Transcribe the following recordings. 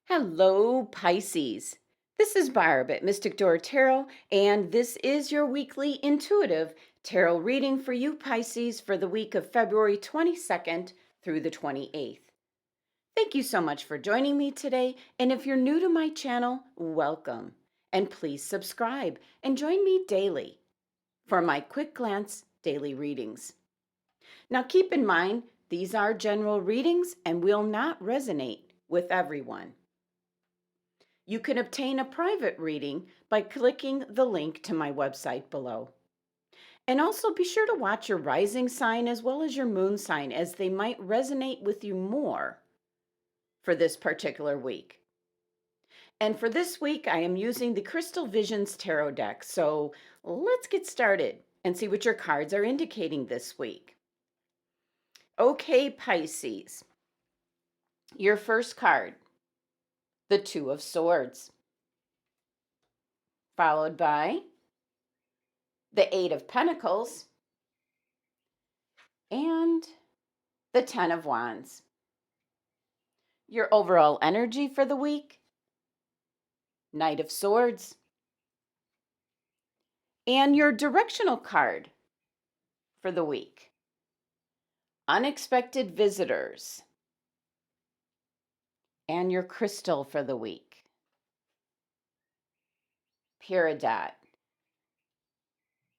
Hello, Pisces. This is Barb at Mystic Door Tarot, and this is your weekly intuitive tarot reading for you, Pisces, for the week of February 22nd through the 28th. Thank you so much for joining me today, and if you're new to my channel, welcome. And please subscribe and join me daily for my quick glance daily readings. Now, keep in mind, these are general readings and will not resonate with everyone. You can obtain a private reading by clicking the link to my website below. And also be sure to watch your rising sign as well as your moon sign, as they might resonate with you more for this particular week. And for this week, I am using the Crystal Visions Tarot deck. So let's get started and see what your cards are indicating this week. Okay, Pisces. Your first card, the Two of Swords, followed by the Eight of Pentacles, and the Ten of Wands. Your overall energy for the week, Knight of Swords. And your directional card for the week, Unexpected Visitors. And your crystal for the week, Peridot.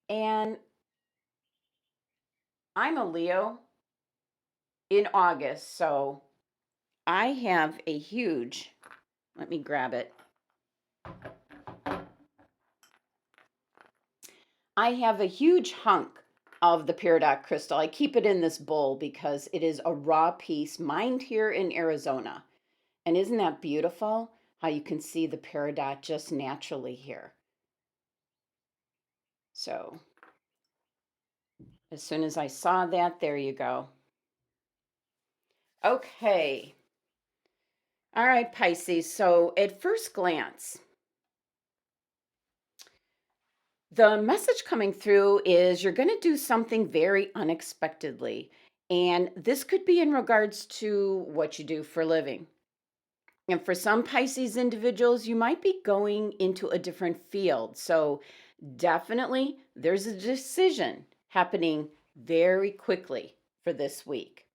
And I'm a Leo in August, so I have a huge, let me grab it. I have a huge hunk of the peridot crystal. I keep it in this bowl because it is a raw piece mined here in Arizona. And isn't that beautiful? How you can see the peridot just naturally here. So as soon as I saw that, there you go. Okay. All right, Pisces. So at first glance, the message coming through is you're going to do something very unexpectedly. And this could be in regards to what you do for a living. And for some Pisces individuals, you might be going into a different field. So definitely there's a decision happening very quickly for this week.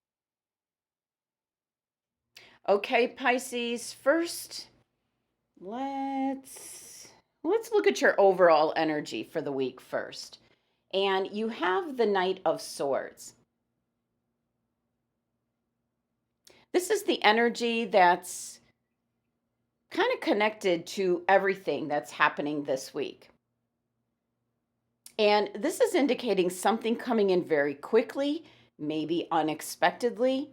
Okay, Pisces, first, let's look at your overall energy for the week first. And you have the Knight of Swords. This is the energy that's kind of connected to everything that's happening this week. And this is indicating something coming in very quickly, maybe unexpectedly.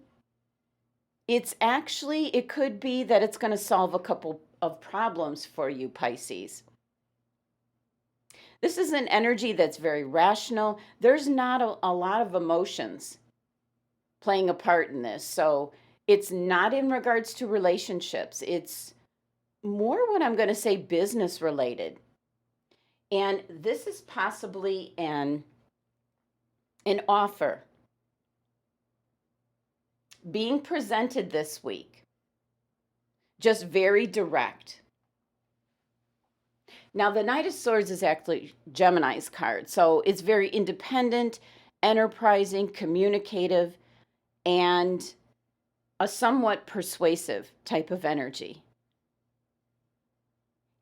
It could be that it's going to solve a couple of problems for you, Pisces. This is an energy that's very rational. There's not a lot of emotions playing a part in this. So it's not in regards to relationships. It's more what I'm going to say business related. And this is possibly an offer being presented this week. Just very direct. Now, the Knight of Swords is actually Gemini's card. So it's very independent, enterprising, communicative, and a somewhat persuasive type of energy.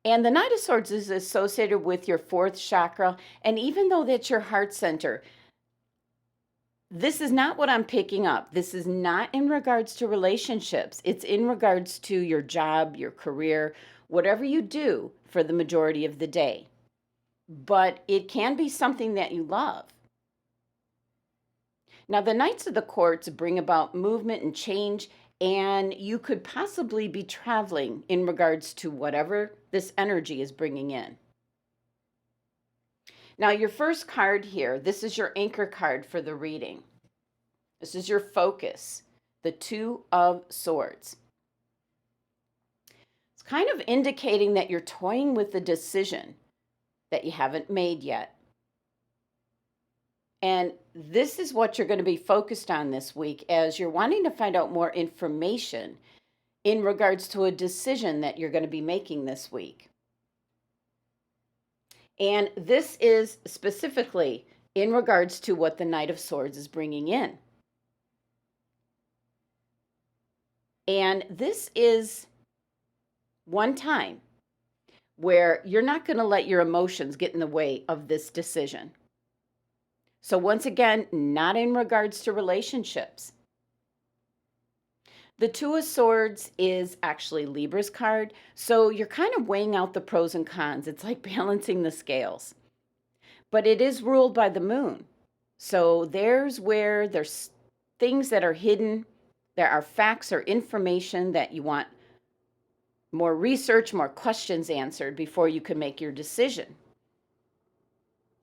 And the Knight of Swords is associated with your fourth chakra. And even though that's your heart center, this is not what I'm picking up. This is not in regards to relationships. It's in regards to your job, your career, whatever you do for the majority of the day. But it can be something that you love. Now, the Knights of the Courts bring about movement and change, and you could possibly be traveling in regards to whatever this energy is bringing in. Now, your first card here, this is your anchor card for the reading. This is your focus, the Two of Swords. It's kind of indicating that you're toying with the decision that you haven't made yet. And this is what you're going to be focused on this week as you're wanting to find out more information in regards to a decision that you're going to be making this week. And this is specifically in regards to what the Knight of Swords is bringing in. And this is one time where you're not going to let your emotions get in the way of this decision. So once again, not in regards to relationships. The Two of Swords is actually Libra's card, so you're kind of weighing out the pros and cons. It's like balancing the scales. But it is ruled by the moon. So there's where there's things that are hidden. There are facts or information that you want more research, more questions answered before you can make your decision.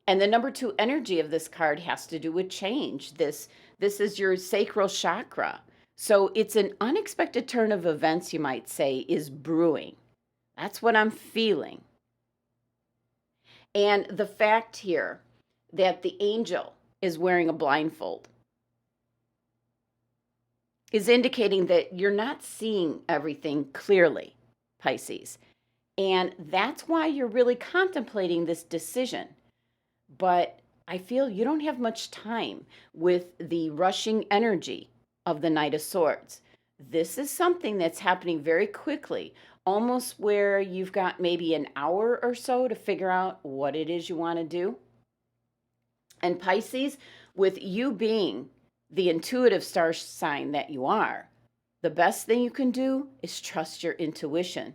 And the number 2 energy of this card has to do with change. This is your sacral chakra. So it's an unexpected turn of events, you might say, is brewing. That's what I'm feeling. And the fact here that the angel is wearing a blindfold is indicating that you're not seeing everything clearly, Pisces. And that's why you're really contemplating this decision. But I feel you don't have much time with the rushing energy of the Knight of Swords. This is something that's happening very quickly, almost where you've got maybe an hour or so to figure out what it is you want to do. And Pisces, with you being the intuitive star sign that you are, the best thing you can do is trust your intuition,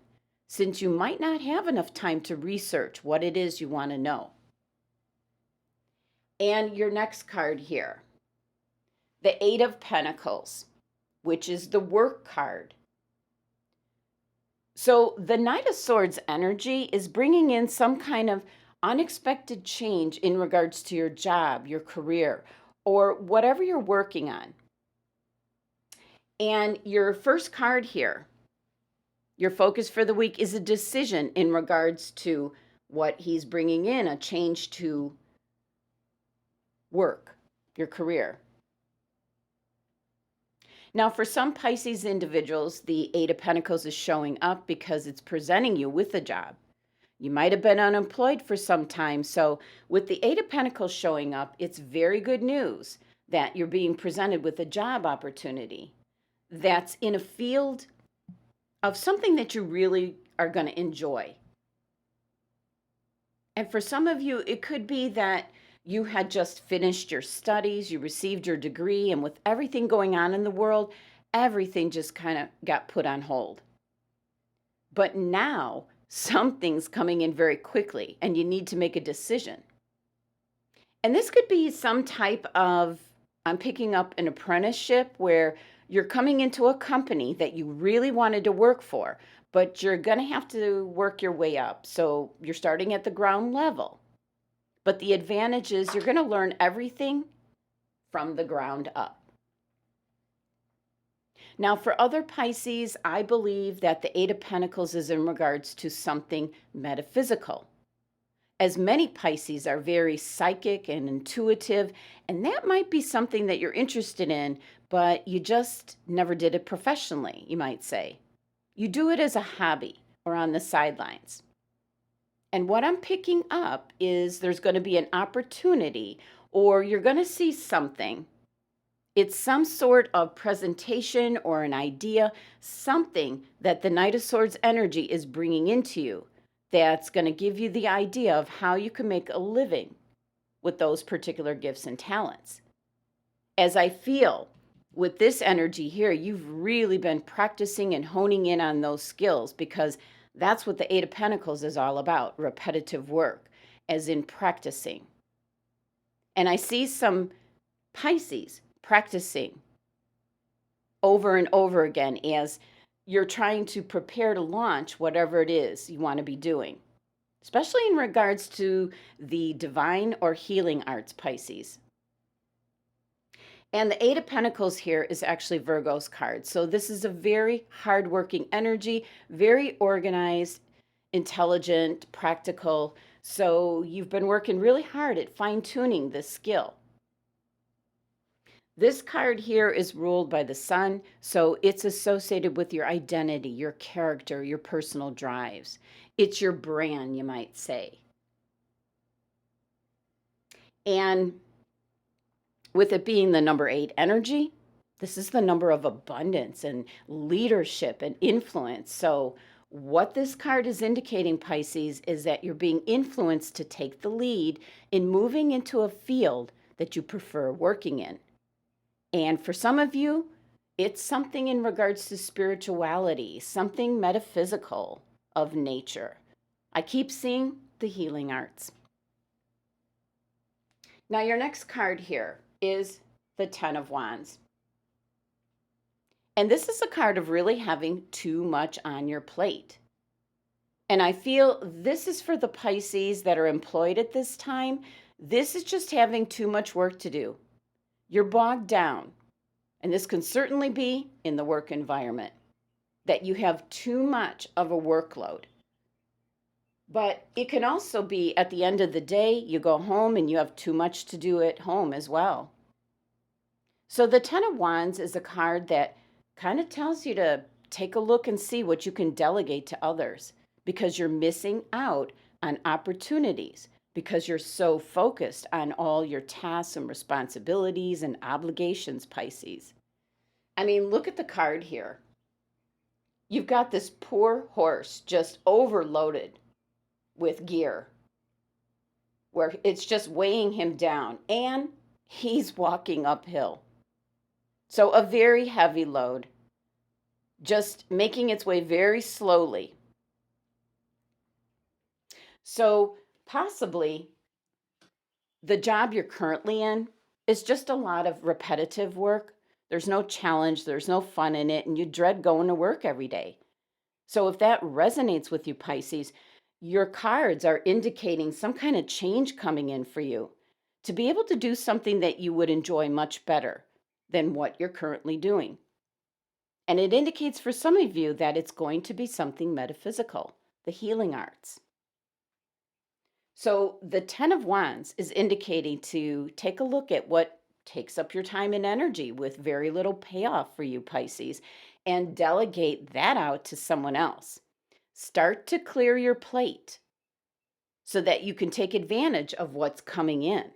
since you might not have enough time to research what it is you want to know. And your next card here, the 8 of Pentacles, which is the work card. So the Knight of Swords energy is bringing in some kind of unexpected change in regards to your job, your career, or whatever you're working on. And your first card here, your focus for the week, is a decision in regards to what he's bringing in, a change to work, your career. Now, for some Pisces individuals, the 8 of Pentacles is showing up because it's presenting you with a job. You might have been unemployed for some time, so with the 8 of Pentacles showing up, it's very good news that you're being presented with a job opportunity that's in a field of something that you really are going to enjoy. And for some of you, it could be that you had just finished your studies, you received your degree, and with everything going on in the world, everything just kind of got put on hold. But now something's coming in very quickly, and you need to make a decision. And this could be some type of, I'm picking up an apprenticeship where you're coming into a company that you really wanted to work for, but you're going to have to work your way up. So you're starting at the ground level. But the advantage is you're going to learn everything from the ground up. Now, for other Pisces, I believe that the 8 of Pentacles is in regards to something metaphysical. As many Pisces are very psychic and intuitive, and that might be something that you're interested in, but you just never did it professionally, you might say. You do it as a hobby or on the sidelines. And what I'm picking up is there's going to be an opportunity, or you're going to see something. It's some sort of presentation or an idea, something that the Knight of Swords energy is bringing into you that's going to give you the idea of how you can make a living with those particular gifts and talents. As I feel with this energy here, you've really been practicing and honing in on those skills, because that's what the 8 of Pentacles is all about, repetitive work, as in practicing. And I see some Pisces practicing over and over again as you're trying to prepare to launch whatever it is you want to be doing, especially in regards to the divine or healing arts, Pisces. And the 8 of Pentacles here is actually Virgo's card. So this is a very hardworking energy, very organized, intelligent, practical. So you've been working really hard at fine-tuning this skill. This card here is ruled by the sun, so it's associated with your identity, your character, your personal drives. It's your brand, you might say. And with it being the number 8 energy, this is the number of abundance and leadership and influence. So, what this card is indicating, Pisces, is that you're being influenced to take the lead in moving into a field that you prefer working in. And for some of you, it's something in regards to spirituality, something metaphysical of nature. I keep seeing the healing arts. Now, your next card here is the Ten of Wands. And this is a card of really having too much on your plate. And I feel this is for the Pisces that are employed at this time. This is just having too much work to do. You're bogged down. And this can certainly be in the work environment, that you have too much of a workload. But it can also be at the end of the day, you go home and you have too much to do at home as well. So the Ten of Wands is a card that kind of tells you to take a look and see what you can delegate to others, because you're missing out on opportunities because you're so focused on all your tasks and responsibilities and obligations, Pisces. I mean, look at the card here. You've got this poor horse just overloaded with gear, where it's just weighing him down, and he's walking uphill. So a very heavy load, just making its way very slowly. So possibly the job you're currently in is just a lot of repetitive work. There's no challenge, there's no fun in it, and you dread going to work every day. So if that resonates with you, Pisces, your cards are indicating some kind of change coming in for you to be able to do something that you would enjoy much better than what you're currently doing. And it indicates for some of you that it's going to be something metaphysical, the healing arts. So the Ten of Wands is indicating to take a look at what takes up your time and energy with very little payoff for you, Pisces, and delegate that out to someone else. Start to clear your plate so that you can take advantage of what's coming in.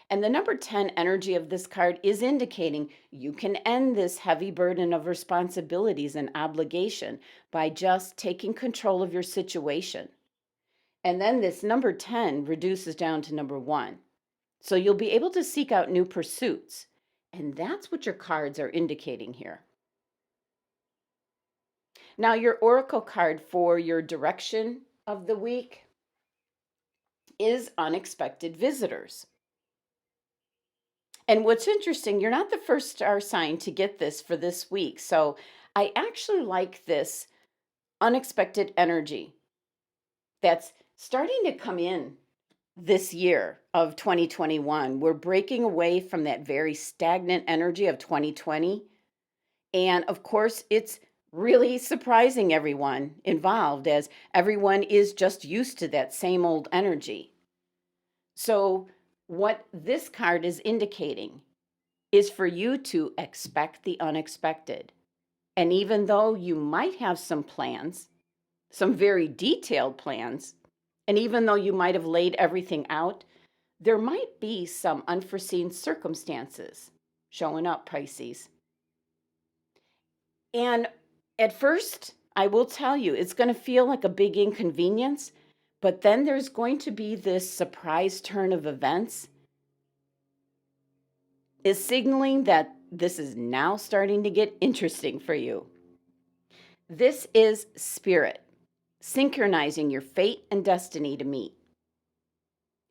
And the number 10 energy of this card is indicating you can end this heavy burden of responsibilities and obligation by just taking control of your situation. And then this number 10 reduces down to number 1. So you'll be able to seek out new pursuits. And that's what your cards are indicating here. Now, your oracle card for your direction of the week is unexpected visitors. And what's interesting, you're not the first star sign to get this for this week. So I actually like this unexpected energy that's starting to come in this year of 2021. We're breaking away from that very stagnant energy of 2020. And of course, it's really surprising everyone involved, as everyone is just used to that same old energy. So, what this card is indicating is for you to expect the unexpected. And even though you might have some plans, some very detailed plans, and even though you might have laid everything out, there might be some unforeseen circumstances showing up, Pisces. And at first, I will tell you, it's going to feel like a big inconvenience, but then there's going to be this surprise turn of events. Is signaling that this is now starting to get interesting for you. This is spirit, synchronizing your fate and destiny to meet.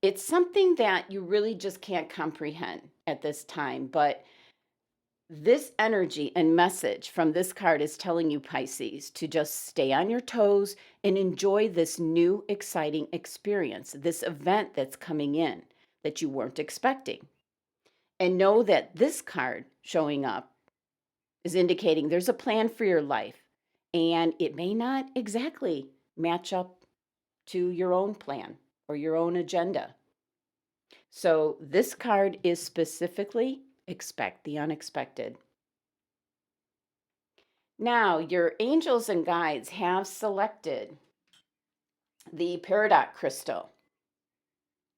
It's something that you really just can't comprehend at this time, but this energy and message from this card is telling you, Pisces, to just stay on your toes and enjoy this new, exciting experience, this event that's coming in that you weren't expecting. And know that this card showing up is indicating there's a plan for your life, and it may not exactly match up to your own plan or your own agenda. So this card is specifically expect the unexpected. Now, your angels and guides have selected the peridot crystal.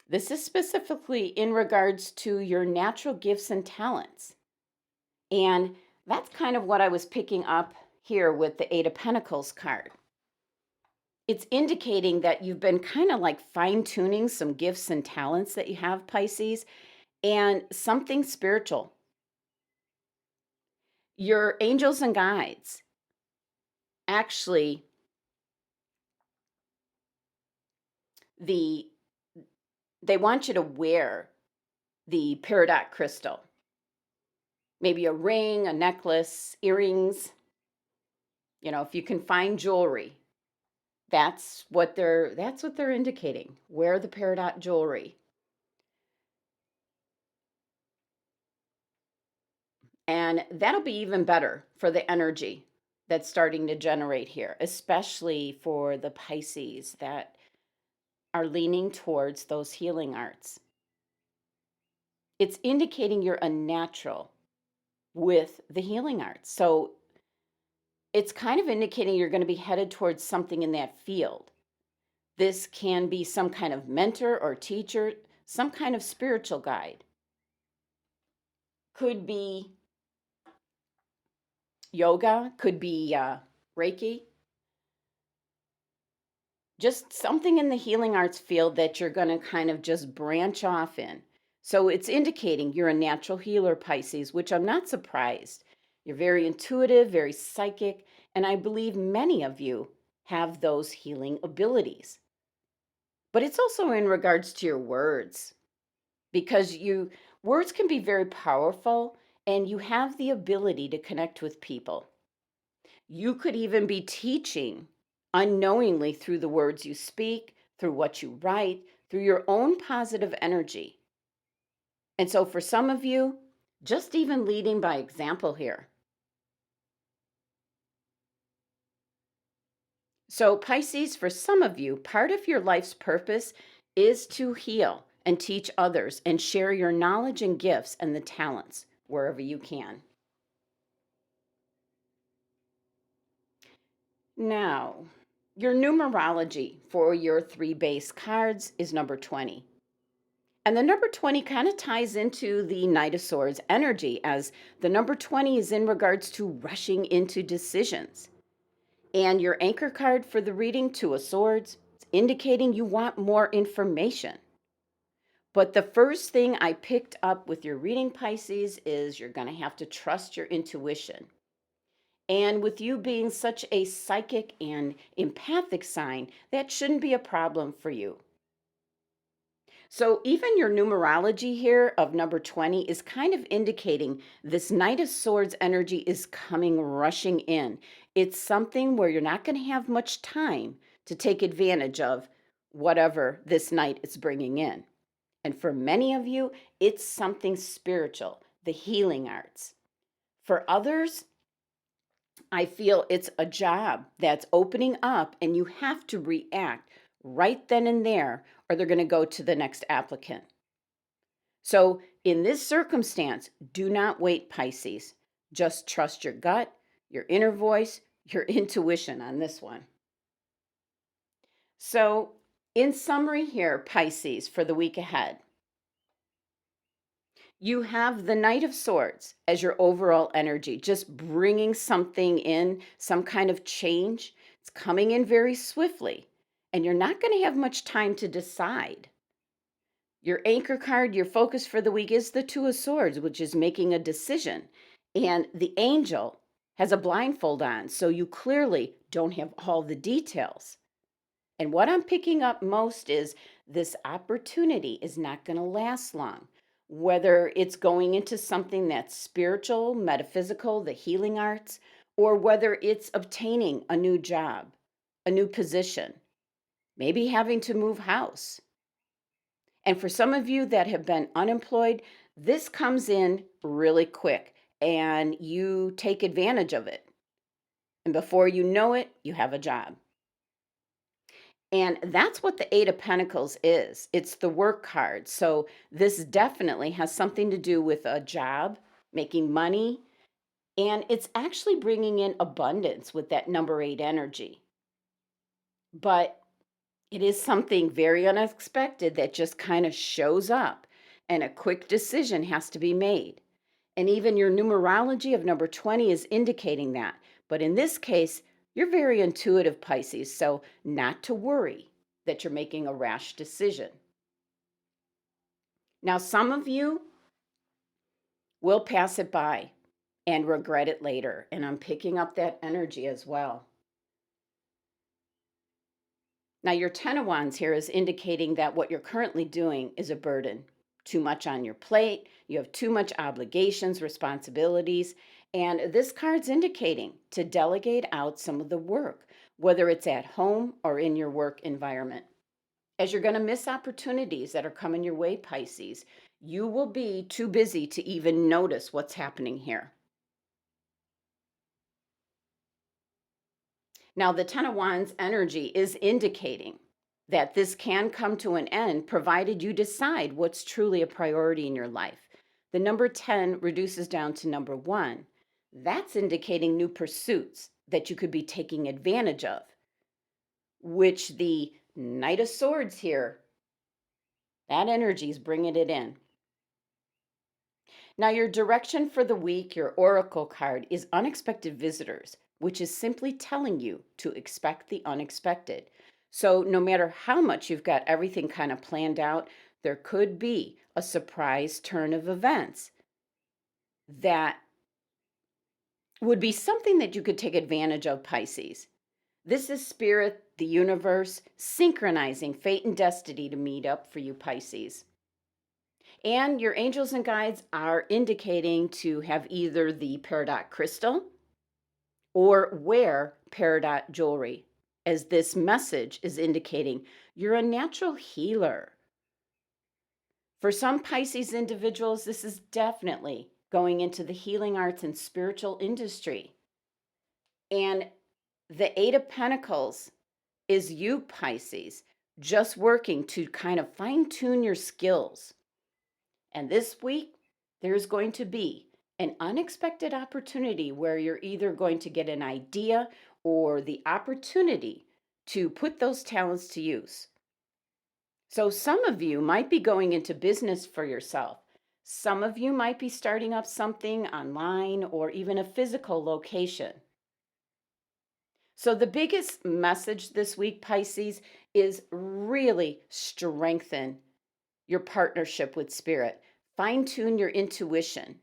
This is specifically in regards to your natural gifts and talents. And that's kind of what I was picking up here with the Eight of Pentacles card. It's indicating that you've been kind of like fine-tuning some gifts and talents that you have, Pisces, and something spiritual. Your angels and guides actually they want you to wear the peridot crystal. Maybe a ring, a necklace, earrings. If you can find jewelry, that's what they're indicating. Wear the peridot jewelry. And that'll be even better for the energy that's starting to generate here, especially for the Pisces that are leaning towards those healing arts. It's indicating you're a natural with the healing arts. So it's kind of indicating you're going to be headed towards something in that field. This can be some kind of mentor or teacher, some kind of spiritual guide. Could be yoga, could be Reiki. Just something in the healing arts field that you're going to kind of just branch off in. So it's indicating you're a natural healer, Pisces, which I'm not surprised. You're very intuitive, very psychic, and I believe many of you have those healing abilities. But it's also in regards to your words, because words can be very powerful and you have the ability to connect with people. You could even be teaching unknowingly through the words you speak, through what you write, through your own positive energy. And so for some of you, just even leading by example here. So Pisces, for some of you, part of your life's purpose is to heal and teach others and share your knowledge and gifts and the talents wherever you can. Now, your numerology for your 3 base cards is number 20. And the number 20 kind of ties into the Knight of Swords energy, as the number 20 is in regards to rushing into decisions. And your anchor card for the reading, Two of Swords, it's indicating you want more information. But the first thing I picked up with your reading, Pisces, is you're going to have to trust your intuition. And with you being such a psychic and empathic sign, that shouldn't be a problem for you. So even your numerology here of number 20 is kind of indicating this Knight of Swords energy is coming rushing in. It's something where you're not going to have much time to take advantage of whatever this Knight is bringing in. And for many of you, it's something spiritual, the healing arts. For others, I feel it's a job that's opening up and you have to react right then and there, or they're going to go to the next applicant. So in this circumstance, do not wait, Pisces. Just trust your gut, your inner voice, your intuition on this one. So in summary here, Pisces, for the week ahead, you have the Knight of Swords as your overall energy, just bringing something in, some kind of change. It's coming in very swiftly, and you're not going to have much time to decide. Your anchor card, your focus for the week is the Two of Swords, which is making a decision. And the angel has a blindfold on, so you clearly don't have all the details. And what I'm picking up most is this opportunity is not going to last long. Whether it's going into something that's spiritual, metaphysical, the healing arts, or whether it's obtaining a new job, a new position, maybe having to move house. And for some of you that have been unemployed, this comes in really quick and you take advantage of it. And before you know it, you have a job. And that's what the Eight of Pentacles is. It's the work card. So this definitely has something to do with a job, making money, and it's actually bringing in abundance with that number 8 energy. But it is something very unexpected that just kind of shows up, and a quick decision has to be made. And even your numerology of number 20 is indicating that. But in this case, you're very intuitive, Pisces, so not to worry that you're making a rash decision. Now, some of you will pass it by and regret it later, and I'm picking up that energy as well. Now, your Ten of Wands here is indicating that what you're currently doing is a burden. Too much on your plate, you have too much obligations, responsibilities, and this card's indicating to delegate out some of the work, whether it's at home or in your work environment. As you're going to miss opportunities that are coming your way, Pisces, you will be too busy to even notice what's happening here. Now, the Ten of Wands energy is indicating that this can come to an end provided you decide what's truly a priority in your life. The number 10 reduces down to number 1. That's indicating new pursuits that you could be taking advantage of, which the Knight of Swords here, that energy is bringing it in. Now, your direction for the week, your oracle card, is unexpected visitors, which is simply telling you to expect the unexpected. So, no matter how much you've got everything kind of planned out, there could be a surprise turn of events that would be something that you could take advantage of, Pisces. This is spirit, the universe, synchronizing fate and destiny to meet up for you, Pisces. And your angels and guides are indicating to have either the peridot crystal or wear peridot jewelry, as this message is indicating you're a natural healer. For some Pisces individuals, this is definitely going into the healing arts and spiritual industry. And the Eight of Pentacles is you, Pisces, just working to kind of fine tune your skills. And this week, there's going to be an unexpected opportunity where you're either going to get an idea or the opportunity to put those talents to use. So some of you might be going into business for yourself. Some of you might be starting up something online or even a physical location. So the biggest message this week, Pisces, is really strengthen your partnership with spirit. Fine tune your intuition.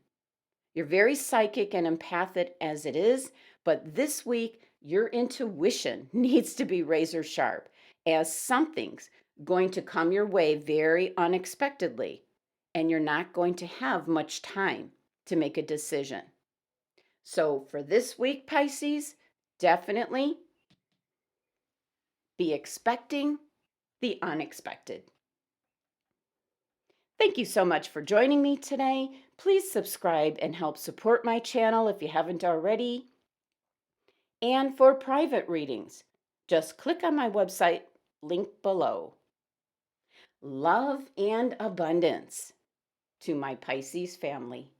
You're very psychic and empathic as it is, but this week, your intuition needs to be razor sharp, as something's going to come your way very unexpectedly, and you're not going to have much time to make a decision. So for this week, Pisces, definitely be expecting the unexpected. Thank you so much for joining me today. Please subscribe and help support my channel if you haven't already. And for private readings, just click on my website, link below. Love and abundance to my Pisces family.